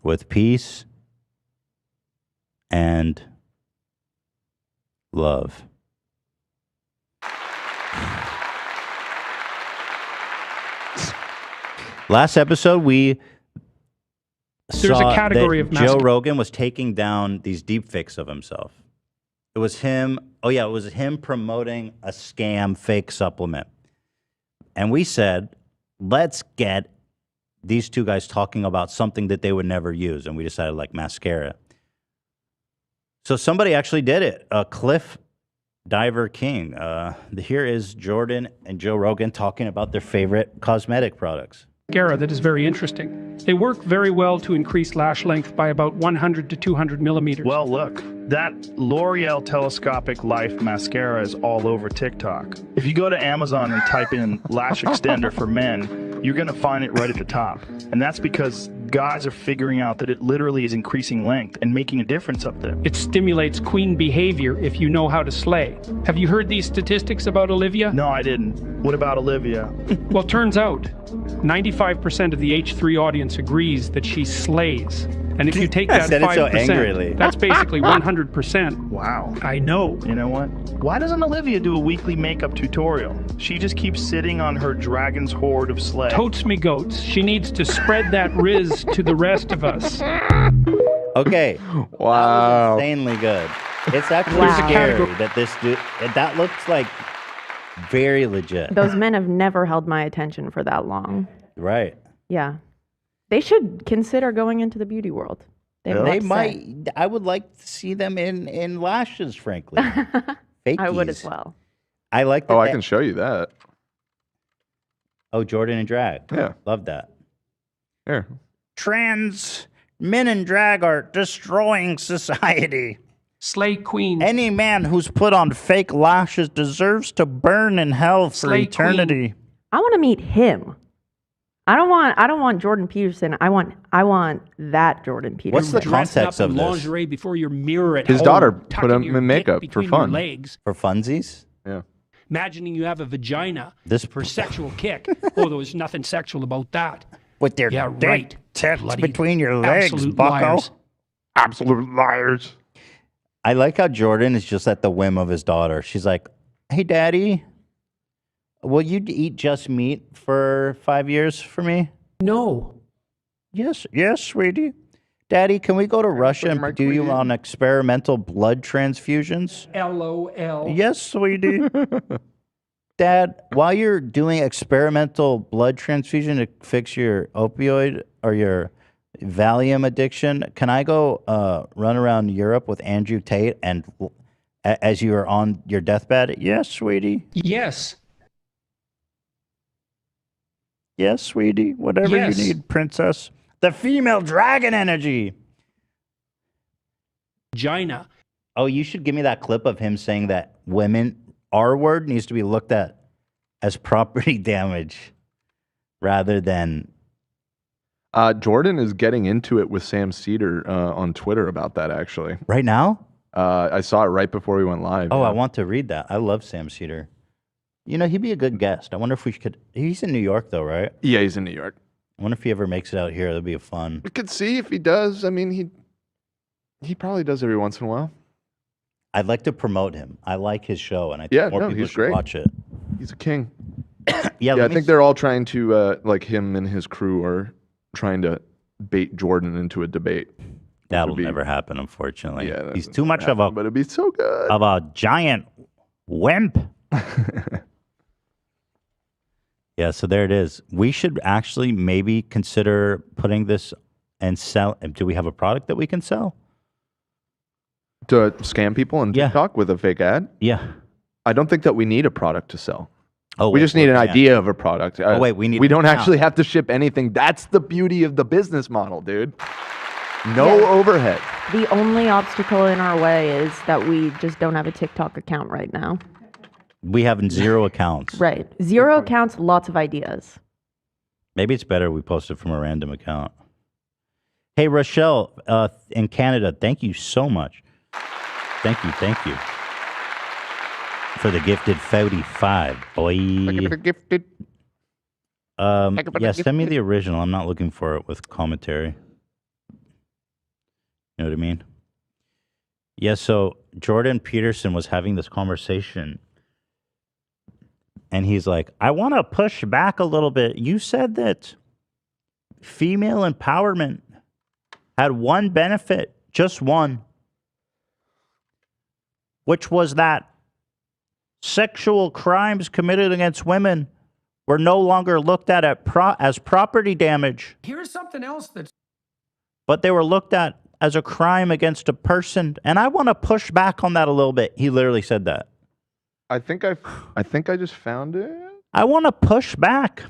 with peace and love. Last episode, we There's saw a category that of Joe Rogan was taking down these deepfakes of himself. It was him. Oh, yeah, it was him promoting a scam fake supplement. And we said, let's get these two guys talking about something that they would never use. And we decided like mascara. So somebody actually did it. Cliff Diver King. Here is Jordan and Joe Rogan talking about their favorite cosmetic products. Mascara that is very interesting. They work very well to increase lash length by about 100 to 200 millimeters. Well, look, that L'Oreal Telescopic Life mascara is all over TikTok. If you go to Amazon and type in lash extender for men, you're going to find it right at the top. And that's because guys are figuring out that it literally is increasing length and making a difference up there. It stimulates queen behavior if you know how to slay. Have you heard these statistics about Olivia? No, I didn't. What about Olivia? Well, turns out 95% of the H3 audience agrees that she slays. And if you take that 5%, that's basically 100%. Wow. I know. You know what? Why doesn't Olivia do a weekly makeup tutorial? She just keeps sitting on her dragon's hoard of slay. Totes me goats. She needs to spread that riz to the rest of us. Okay. Wow. That was insanely good. It's actually scary that this dude, that looks like very legit. Those men have never held my attention for that long. Right. Yeah. They should consider going into the beauty world. They might. I would like to see them in lashes, frankly. Fakies. I would as well. I like that. Oh, I can show you that. Oh, Jordan and drag. Yeah. Love that. Here. Trans men in drag are destroying society. Slay queen. Any man who's put on fake lashes deserves to burn in hell for Slay eternity. queen. I want to meet him. I don't want Jordan Peterson. I want that Jordan Peterson. What's the Dressed context up of in this? lingerie before your mirror at His home, daughter put tucking him your in dick makeup for between fun. your legs, For funsies? Yeah. imagining you have a vagina This for sexual kick. Oh, there was nothing sexual about that. With their Yeah, dick right. tucked Bloody between your legs, absolute bucko. liars. Absolute liars. I like how Jordan is just at the whim of his daughter. She's like, hey, Daddy, will you eat just meat for 5 years for me? No. Yes, sweetie. Daddy, can we go to Russia and do you on experimental blood transfusions? LOL. Yes, sweetie. Dad, while you're doing experimental blood transfusion to fix your opioid or your Valium addiction, can I go run around Europe with Andrew Tate and as you are on your deathbed? Yes, sweetie. Yes. Yes, sweetie. Whatever Yes. you need, princess. The female dragon energy. Vagina. Oh, you should give me that clip of him saying that women, R word, needs to be looked at as property damage rather than. Jordan is getting into it with Sam Cedar on Twitter about that, actually. Right now? I saw it right before we went live. Oh, yeah. I want to read that. I love Sam Cedar. You know, he'd be a good guest. I wonder if we could. He's in New York, though, right? Yeah, he's in New York. I wonder if he ever makes it out here. That'd be fun. We could see if he does. I mean, he probably does every once in a while. I'd like to promote him. I like his show, and I think Yeah, more no, people he's should great. watch it. He's a king. Yeah, I think they're all trying to, like him and his crew are trying to bait Jordan into a debate. That'll never happen, unfortunately. Yeah, He's too much of a but it'd be so good. of a giant wimp. Yeah, so there it is. We should actually maybe consider putting this and sell. Do we have a product that we can sell? To scam people on TikTok with a fake ad? Yeah. I don't think that we need a product to sell. Oh, we just need an idea of a product. Oh, wait, we need We an don't account. actually have to ship anything. That's the beauty of the business model, dude. No overhead. The only obstacle in our way is that we just don't have a TikTok account right now. We have 0 accounts. Right. 0 accounts, lots of ideas. Maybe it's better we post it from a random account. Hey, Rochelle in Canada, thank you so much. Thank you. For the gifted 45, boy. Gifted. Yeah, send me the original. I'm not looking for it with commentary. You know what I mean? Yeah, so Jordan Peterson was having this conversation, and he's like, I want to push back a little bit. You said that female empowerment had one benefit, just one, which was that sexual crimes committed against women were no longer looked at as property damage. Here's something else that's... But they were looked at as a crime against a person. And I want to push back on that a little bit. He literally said that. I think I just found it. I want to push back.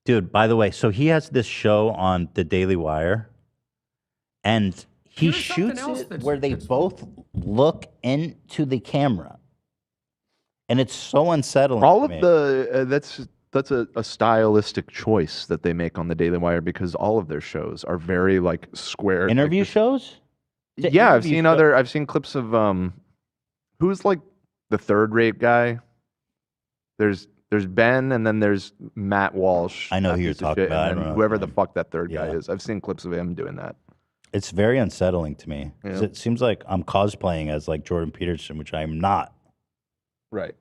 Dude, by the way, so he has this show on the Daily Wire, and he shoots it where they both look into the camera. And it's so unsettling. All of the that's a stylistic choice that they make on the Daily Wire, because all of their shows are very like square interview shows. Yeah, I've seen clips of who's like the third rate guy. There's Ben, and then there's Matt Walsh. I know who you're talking about. And whoever the fuck that third guy is. I've seen clips of him doing that. It's very unsettling to me. Yeah. It seems like I'm cosplaying as like Jordan Peterson, which I'm not. Right.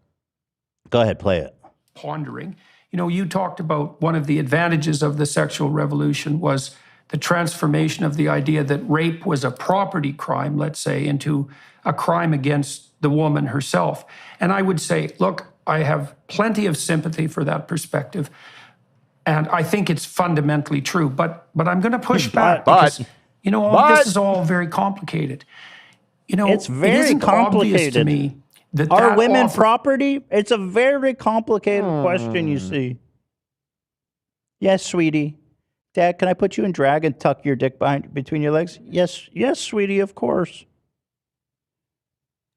Go ahead, play it. Pondering. You know, you talked about one of the advantages of the sexual revolution was the transformation of the idea that rape was a property crime, let's say, into a crime against the woman herself. And I would say, look, I have plenty of sympathy for that perspective, and I think it's fundamentally true. But I'm going to push back because, you know, this is all very complicated. You know, it's very complicated to me that are women property? It's a very complicated question, you see. Yes, sweetie. Dad, can I put you in drag and tuck your dick between your legs? Yes, sweetie, of course.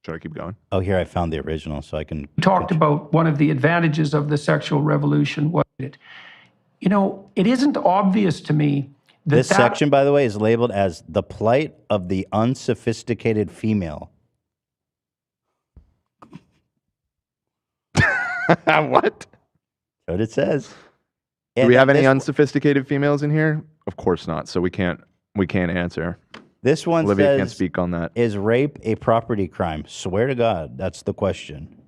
Should I keep going? Oh, here I found the original, so I can... Talked about one of the advantages of the sexual revolution was it. You know, it isn't obvious to me that this section, by the way, is labeled as the plight of the unsophisticated female. What? That's what it says. Do we have any unsophisticated females in here? Of course not. So we can't answer. This one Olivia says, can't speak on that. Is rape a property crime? Swear to God, that's the question.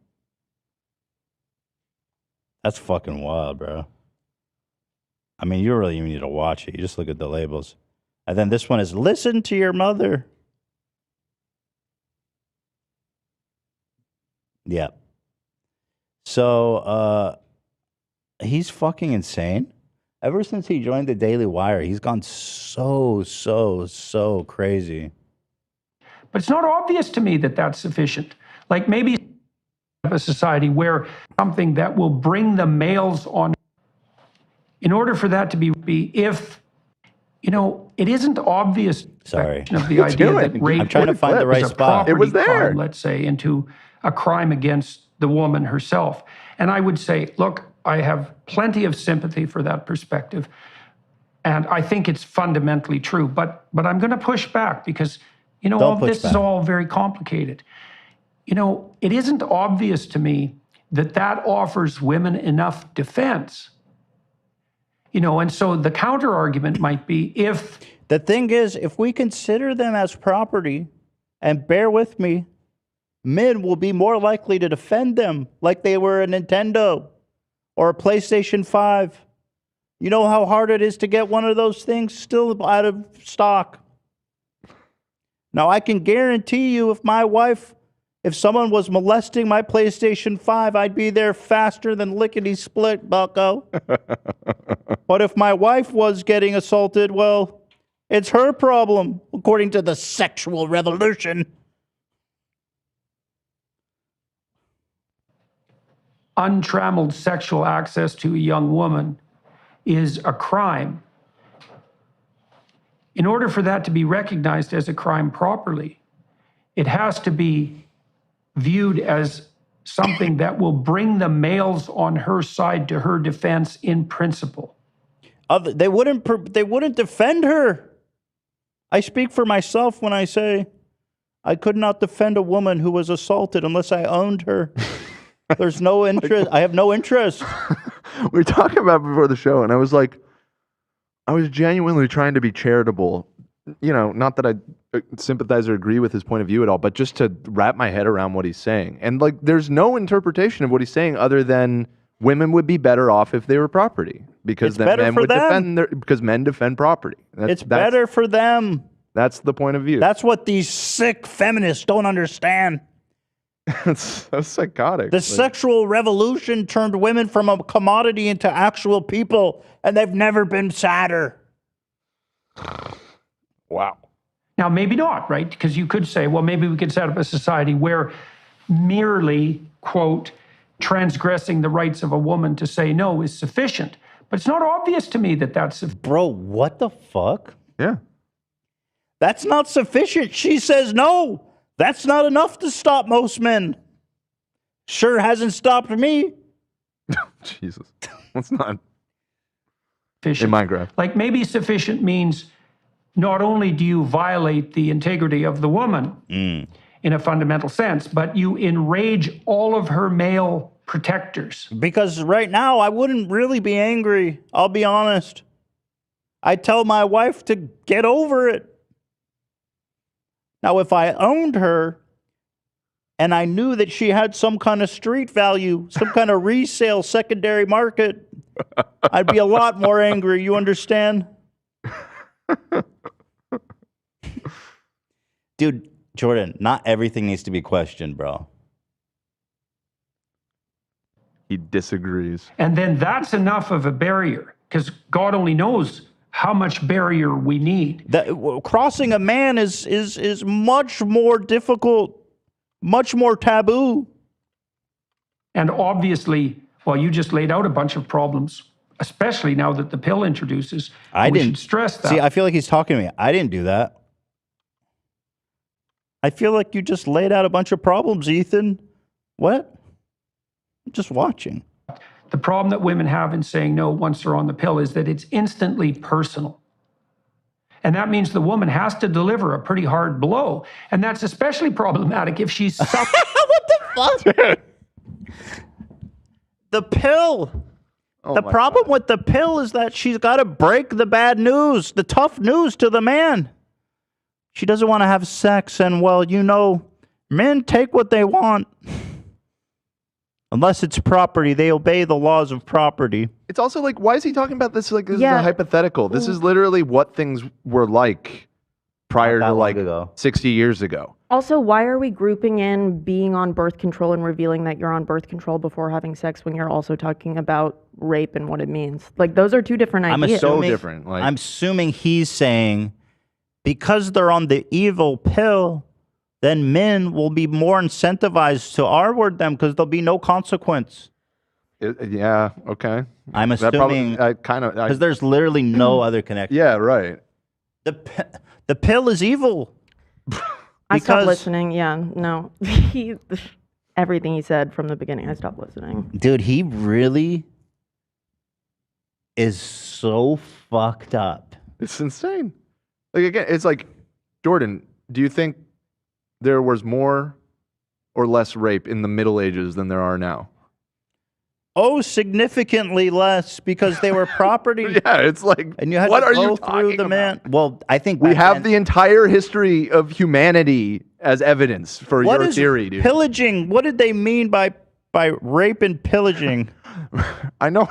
That's fucking wild, bro. I mean, you really even need to watch it. You just look at the labels. And then this one is, listen to your mother. Yeah. So, he's fucking insane. Ever since he joined the Daily Wire, he's gone so crazy. But it's not obvious to me that that's sufficient. Like maybe a society where something that will bring the males on, in order for that to be if, you know, it isn't obvious. Sorry. Of the idea that rape I'm trying to find the right spot. It was there. Crime, let's say, into a crime against the woman herself. And I would say, look, I have plenty of sympathy for that perspective, and I think it's fundamentally true. But I'm going to push back because, you know, this is all very complicated. You know, it isn't obvious to me that offers women enough defense. You know, and so the counter argument might be if... The thing is, if we consider them as property, and bear with me, men will be more likely to defend them like they were a Nintendo or a PlayStation 5. You know how hard it is to get one of those things still out of stock. Now, I can guarantee you if someone was molesting my PlayStation 5, I'd be there faster than lickety-split, bucko. But if my wife was getting assaulted, well, it's her problem, according to the sexual revolution. Untrammeled sexual access to a young woman is a crime. In order for that to be recognized as a crime properly, it has to be viewed as something that will bring the males on her side to her defense in principle. They wouldn't defend her. I speak for myself when I say I could not defend a woman who was assaulted unless I owned her. There's no interest. I have no interest. We were talking about it before the show, and I was like, I was genuinely trying to be charitable. Not that I sympathize or agree with his point of view at all, but just to wrap my head around what he's saying. And like, there's no interpretation of what he's saying other than women would be better off if they were property because then men would defend because men defend property. It's better for them. That's the point of view. That's what these sick feminists don't understand. It's so psychotic. The sexual revolution turned women from a commodity into actual people, and they've never been sadder. Wow. Now, maybe not, right? Because you could say, well, maybe we could set up a society where merely, quote, transgressing the rights of a woman to say no is sufficient. But it's not obvious to me that that's... Bro, what the fuck? Yeah. That's not sufficient. She says no. That's not enough to stop most men. Sure hasn't stopped me. Jesus. That's not sufficient. In Minecraft. Like maybe sufficient means not only do you violate the integrity of the woman in a fundamental sense, but you enrage all of her male protectors. Because right now I wouldn't really be angry. I'll be honest. I tell my wife to get over it. Now, if I owned her and I knew that she had some kind of street value, some kind of resale secondary market, I'd be a lot more angry. You understand? Dude, Jordan, not everything needs to be questioned, bro. He disagrees. And then that's enough of a barrier because God only knows how much barrier we need. Crossing a man is much more difficult, much more taboo. And obviously, well, you just laid out a bunch of problems, especially now that the pill introduces. We should stress that. See, I feel like he's talking to me. I didn't do that. I feel like you just laid out a bunch of problems, Ethan. What? I'm just watching. The problem that women have in saying no once they're on the pill is that it's instantly personal. And that means the woman has to deliver a pretty hard blow. And that's especially problematic if she's suffering. What the fuck? The pill. The problem with the pill is that she's got to break the bad news, the tough news to the man. She doesn't want to have sex. And, well, men take what they want. Unless it's property, they obey the laws of property. It's also like, why is he talking about this like this is a hypothetical? This is literally what things were like prior to like 60 years ago. Also, why are we grouping in being on birth control and revealing that you're on birth control before having sex when you're also talking about rape and what it means? Like, those are two different ideas. So different. Like, I'm assuming he's saying because they're on the evil pill, then men will be more incentivized to R-word them because there'll be no consequence. Yeah, okay. I'm assuming because there's literally no other connection. Yeah, right. The pill is evil. I stopped listening. Yeah, no. Everything he said from the beginning, I stopped listening. Dude, he really is so fucked up. It's insane. Like, again, it's like, Jordan, do you think there was more or less rape in the Middle Ages than there are now? Oh, significantly less because they were property. Yeah, it's like, and you had what to are go you through the man. Well, I think we have the entire history of humanity as evidence for your theory, dude. Pillaging. What did they mean by rape and pillaging? I know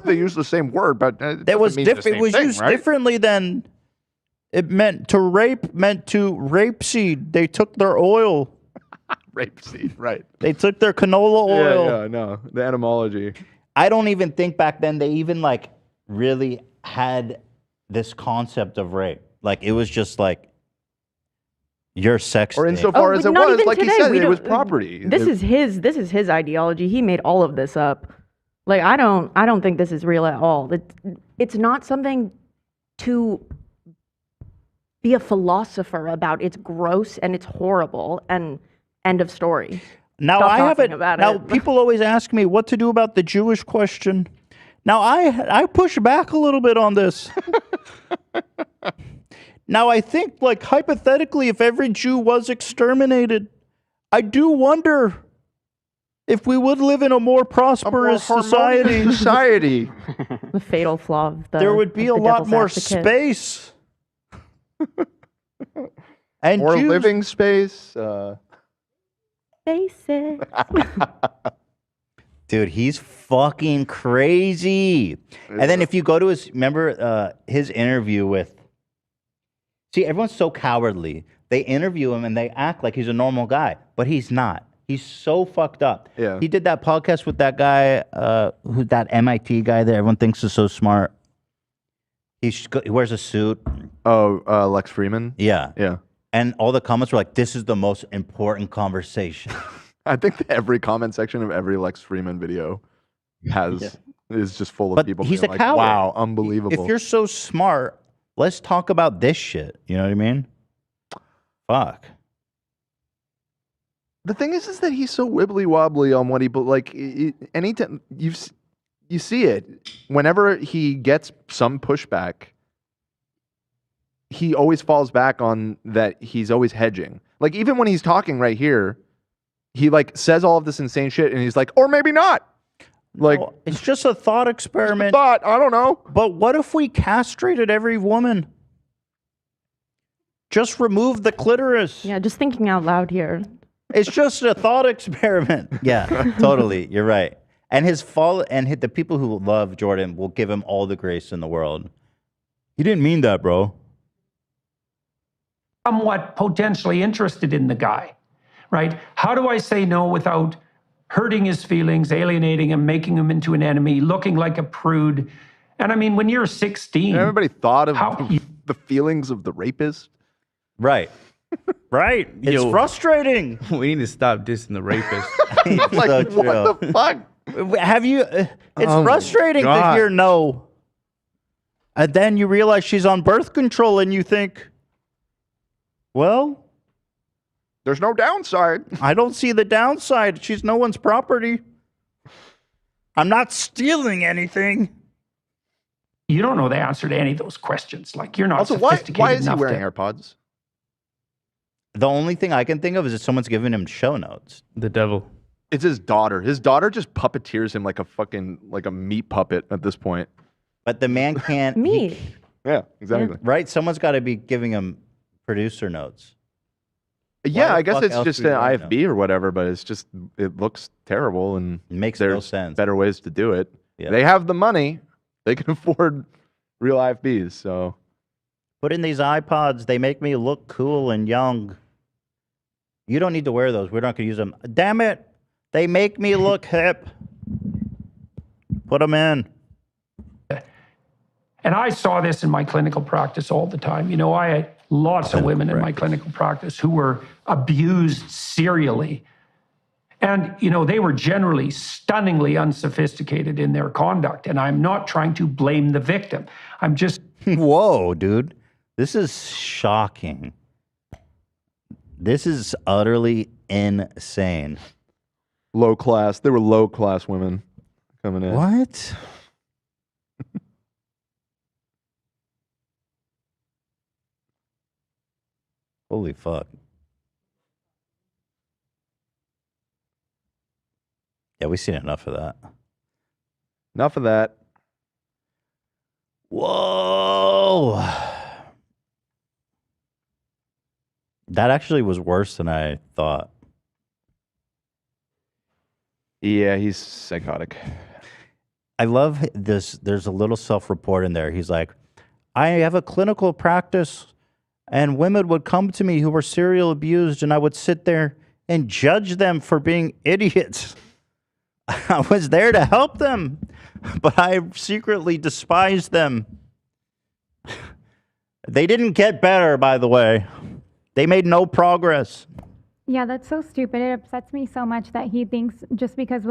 they use the same word, but it was different. It was used differently than it meant to rape. Meant to rapeseed. They took their oil. Rapeseed, right? They took their canola oil. Yeah, no, the etymology. I don't even think back then they even like really had this concept of rape. Like it was just like your sex. Or insofar as it was, like he said, it was property. This is his ideology. He made all of this up. Like I don't think this is real at all. It's not something to be a philosopher about. It's gross and it's horrible and end of story. Now I haven't. Now people always ask me what to do about the Jewish question. Now I push back a little bit on this. Now I think, like hypothetically, if every Jew was exterminated, I do wonder if we would live in a more prosperous society. The fatal flaw of the there would be a of the lot devil's more advocate. space. And More Jews, living space. Basic. dude, he's fucking crazy. And then if you go to his, remember his interview with, see, everyone's so cowardly. They interview him and they act like he's a normal guy, but he's not. He's so fucked up. Yeah. He did that podcast with that guy, that MIT guy that everyone thinks is so smart. He wears a suit. Oh, Lex Freeman. Yeah. Yeah. And all the comments were like, this is the most important conversation. I think that every comment section of every Lex Freeman video is just full of But people he's being a like, coward. wow, unbelievable. If you're so smart, let's talk about this shit. You know what I mean? Fuck. The thing is that he's so wibbly wobbly on what he, but like, anytime you see it, whenever he gets some pushback, he always falls back on that he's always hedging. Like, even when he's talking right here, he like says all of this insane shit and he's like, or maybe not. Like, No, it's just a thought experiment. thought, I don't know. But what if we castrated every woman? Just remove the clitoris. Yeah, just thinking out loud here. It's just a thought experiment. Yeah, totally. You're right. And the people who love Jordan will give him all the grace in the world. He didn't mean that, bro. Somewhat potentially interested in the guy, right? How do I say no without hurting his feelings, alienating him, making him into an enemy, looking like a prude? And I mean, when you're 16, Everybody thought of How- the feelings of the rapist. Right. Right. It's Yo. frustrating. We need to stop dissing the rapist. It's Like, so true. what the fuck? Have you? It's Oh my frustrating to God. hear no, and then you realize she's on birth control, and you think, well, There's no downside. I don't see the downside. She's no one's property. I'm not stealing anything. you don't know the answer to any of those questions. Like, you're not Also, sophisticated why is he enough wearing to... AirPods? The only thing I can think of is that someone's giving him show notes. The devil. It's his daughter. His daughter just puppeteers him like a fucking like a meat puppet at this point. But the man can't. Me. Yeah, exactly. Right? Someone's got to be giving him producer notes. Yeah, the I guess fuck it's else just would an you want IFB or whatever, but it's just it looks terrible and It makes no there's sense. better ways to do it. Yeah. They have the money. They can afford real IFBs, so Put in these iPods. They make me look cool and young. You don't need to wear those. We're not going to use them. Damn it. They make me look hip. Put them in. And I saw this in my clinical practice all the time. You know, I had lots of women in my clinical practice who were abused serially. And, you know, they were generally stunningly unsophisticated in their conduct. And I'm not trying to blame the victim. I'm just Whoa, dude. This is shocking. This is utterly insane. low class. They were low class women coming in. What? Holy fuck. Yeah, we've seen enough of that. Enough of that. Whoa. That actually was worse than I thought. Yeah, he's psychotic. I love this. There's a little self-report in there. He's like, I have a clinical practice, and women would come to me who were serial abused, and I would sit there and judge them for being idiots. I was there to help them, but I secretly despised them. They didn't get better, by the way. They made no progress. Yeah, that's so stupid. It upsets me so much that he thinks just because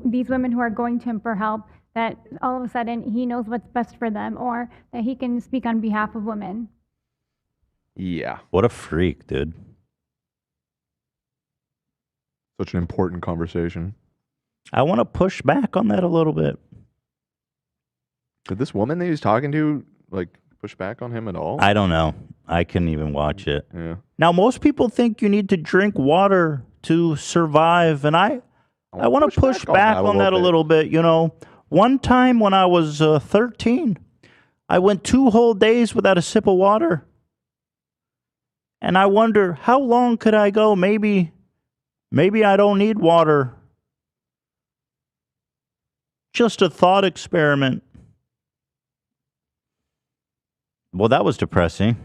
these women who are going to him for help, that all of a sudden he knows what's best for them or that he can speak on behalf of women. Yeah. What a freak, dude. Such an important conversation. I want to push back on that a little bit. Did this woman that he was talking to like push back on him at all? I don't know. I couldn't even watch it. Yeah. Now, most people think you need to drink water to survive, and I want to push back on that a little bit. You know, One time when I was 13, I went 2 whole days without a sip of water. And I wonder, how long could I go? Maybe I don't need water. Just a thought experiment. Well, that was depressing.